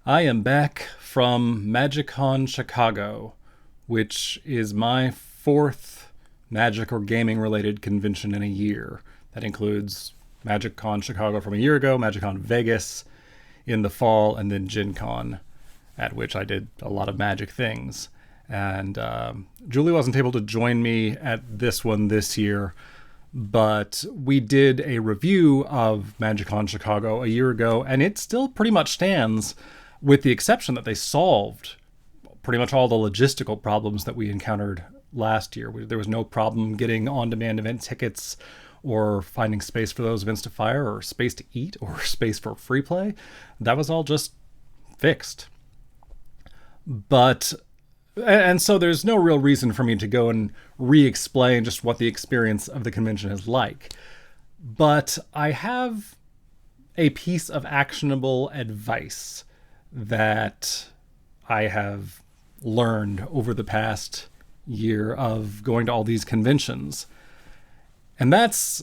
I am back from MagicCon Chicago, which is my fourth magic or gaming related convention in a year. That includes MagicCon Chicago from a year ago, MagicCon Vegas in the fall, and then Gen Con, at which I did a lot of magic things. And Julie wasn't able to join me at this one this year, but we did a review of MagicCon Chicago a year ago, and it still pretty much stands, with the exception that they solved pretty much all the logistical problems that we encountered last year. There was no problem getting on-demand event tickets or finding space for those events to fire or space to eat or space for free play. That was all just fixed. And so there's no real reason for me to go and re-explain just what the experience of the convention is like. But I have a piece of actionable advice that I have learned over the past year of going to all these conventions. And that's,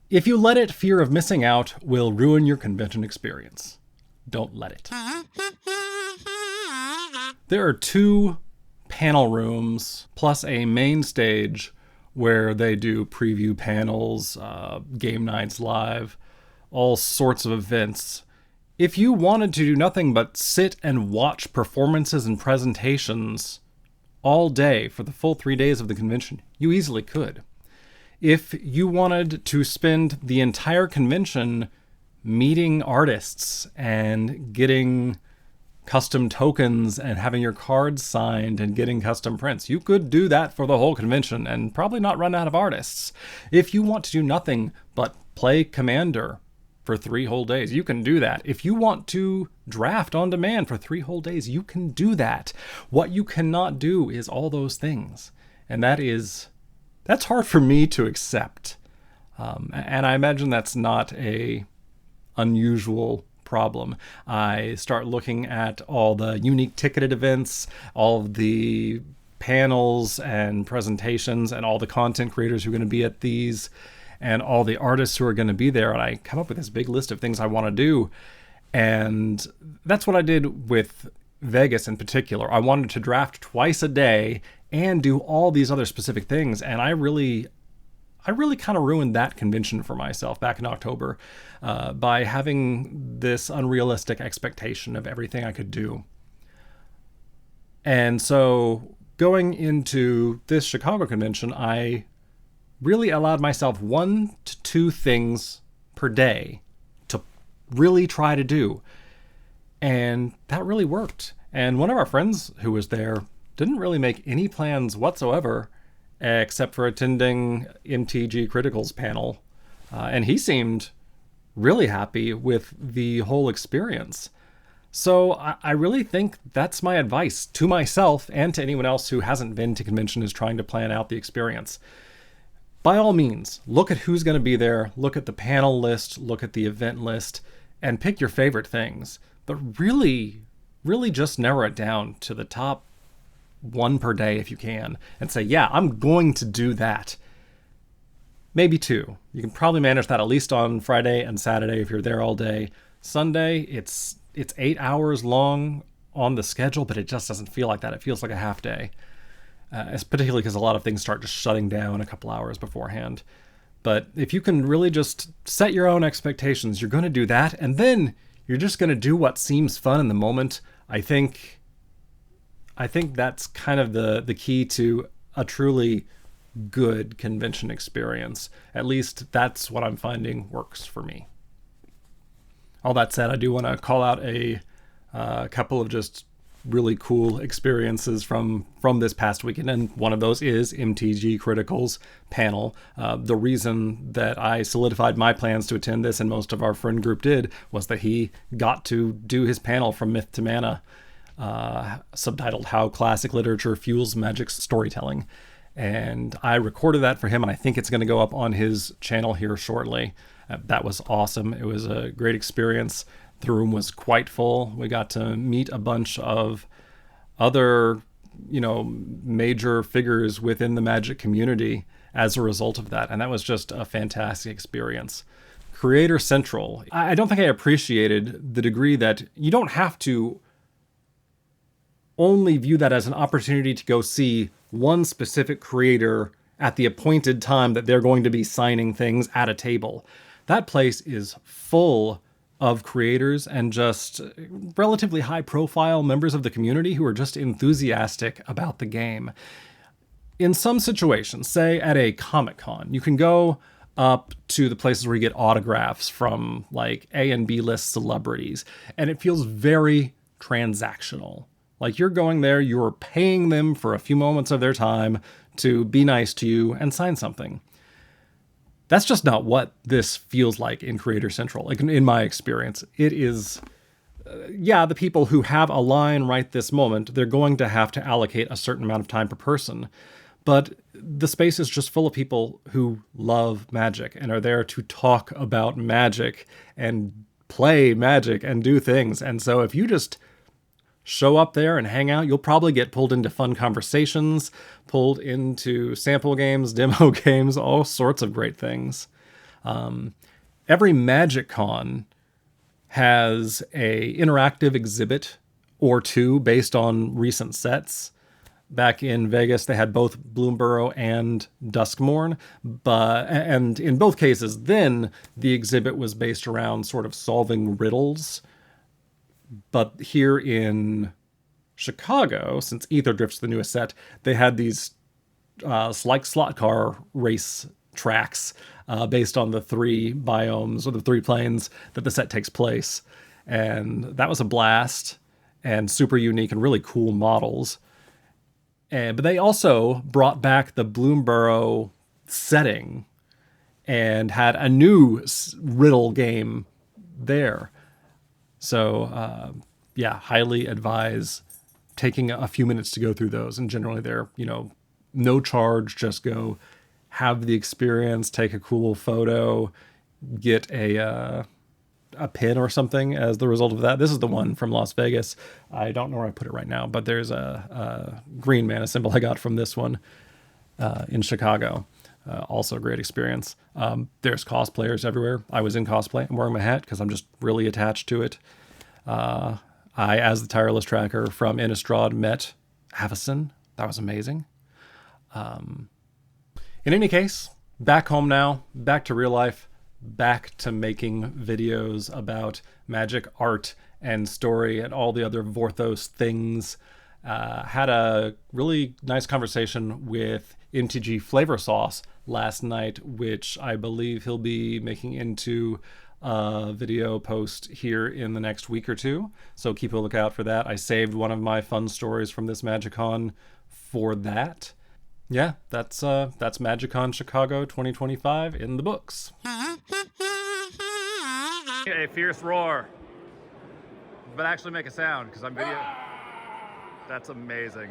if you let it, fear of missing out will ruin your convention experience. Don't let it. There are two panel rooms plus a main stage where they do preview panels, game nights live, all sorts of events. If you wanted to do nothing but sit and watch performances and presentations all day for the full 3 days of the convention, you easily could. If you wanted to spend the entire convention meeting artists and getting custom tokens and having your cards signed and getting custom prints, you could do that for the whole convention and probably not run out of artists. If you want to do nothing but play Commander for 3 whole days, you can do that. If you want to draft on demand for 3 whole days, you can do that. What you cannot do is all those things. And that's hard for me to accept. And I imagine that's not a unusual problem. I start looking at all the unique ticketed events, all of the panels and presentations, and all the content creators who are going to be at these, and all the artists who are going to be there, and I come up with this big list of things I want to do. And that's what I did with Vegas in particular. I wanted to draft twice a day and do all these other specific things, and I really kind of ruined that convention for myself back in October by having this unrealistic expectation of everything I could do. And so going into this Chicago convention, I really allowed myself 1 to 2 things per day to really try to do. And that really worked. And one of our friends who was there didn't really make any plans whatsoever except for attending MTG Critical's panel. And he seemed really happy with the whole experience. So I really think that's my advice to myself and to anyone else who hasn't been to convention is trying to plan out the experience. By all means, look at who's going to be there, look at the panel list, look at the event list, and pick your favorite things. But really just narrow it down to the top 1 per day if you can, and say, yeah, I'm going to do that. Maybe 2. You can probably manage that at least on Friday and Saturday if you're there all day. Sunday, it's 8 hours long on the schedule, but it just doesn't feel like that. It feels like a half day. It's particularly because a lot of things start just shutting down a couple hours beforehand. But if you can really just set your own expectations, you're going to do that, and then you're just going to do what seems fun in the moment. I think that's kind of the key to a truly good convention experience. At least that's what I'm finding works for me. All that said, I do want to call out a couple of just really cool experiences from this past weekend, and one of those is MTG Critical's panel. The reason that I solidified my plans to attend this, and most of our friend group did, was that he got to do his panel from Myth to Mana, subtitled How Classic Literature Fuels Magic Storytelling. And I recorded that for him, and I think it's going to go up on his channel here shortly. That was awesome. It was a great experience. The room was quite full. We got to meet a bunch of other, major figures within the Magic community as a result of that. And that was just a fantastic experience. Creator Central. I don't think I appreciated the degree that you don't have to only view that as an opportunity to go see one specific creator at the appointed time that they're going to be signing things at a table. That place is full of creators and just relatively high-profile members of the community who are just enthusiastic about the game. In some situations, say at a Comic-Con, you can go up to the places where you get autographs from like A and B list celebrities, and it feels very transactional. Like you're going there, you're paying them for a few moments of their time to be nice to you and sign something. That's just not what this feels like in Creator Central. Like in my experience, it is, the people who have a line right this moment, they're going to have to allocate a certain amount of time per person. But the space is just full of people who love Magic and are there to talk about Magic and play Magic and do things. And so if you just show up there and hang out, you'll probably get pulled into fun conversations, pulled into sample games, demo games, all sorts of great things. Every MagicCon has a interactive exhibit or two based on recent sets. Back in Vegas, they had both Bloomburrow and Duskmorn, and in both cases, then the exhibit was based around sort of solving riddles. But here in Chicago, since Ether Drift's the newest set, they had these like slot car race tracks based on the 3 biomes or the 3 planes that the set takes place. And that was a blast and super unique and really cool models. But they also brought back the Bloomburrow setting and had a new riddle game there. So, highly advise taking a few minutes to go through those. And generally they're, no charge, just go have the experience, take a cool photo, get a pin or something as the result of that. This is the one from Las Vegas. I don't know where I put it right now, but there's a green mana symbol I got from this one in Chicago. Also a great experience. There's cosplayers everywhere. I was in cosplay. I'm wearing my hat because I'm just really attached to it. I, as the Tireless Tracker from Innistrad, met Avacyn. That was amazing. In any case, back home now, back to real life, back to making videos about Magic art and story and all the other Vorthos things. Had a really nice conversation with MTG Flavor Sauce last night, which I believe he'll be making into a video post here in the next week or two. So keep a lookout for that. I saved one of my fun stories from this MagicCon for that. Yeah, that's MagicCon Chicago 2025 in the books. A fierce roar, but actually make a sound because I'm video. That's amazing.